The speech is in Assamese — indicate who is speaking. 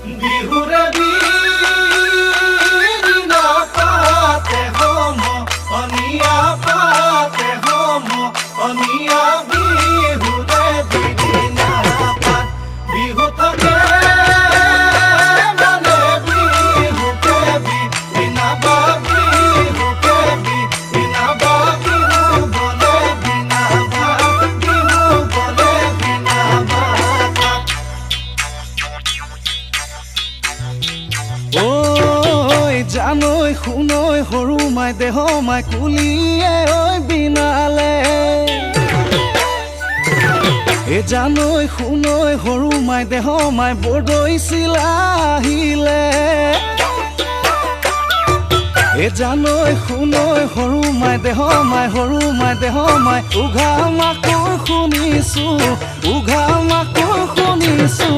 Speaker 1: বিহুৰে দিনা পাতে অনিয়া পাতে অনিয়া বিহুৰে দিনা পাত বিহু থাকে মানে বিহুকে বিনা বা বিহুকে বিনা বা বিহু বলে বিনা বা বিহু বলে বিনা বা
Speaker 2: ঐ জানৈ শুনৈ সৰু মাই দেহ মাই কুলিয়ে ঐ বিনালে জানৈ শুনৈ সৰু মাই দেহ মাই বৰদৈ চিলা আহিলে জানৈ শুনৈ সৰু মাই দেহ মাই উঘা মাকৰ শুনিছো উঘা মাকৰ শুনিছো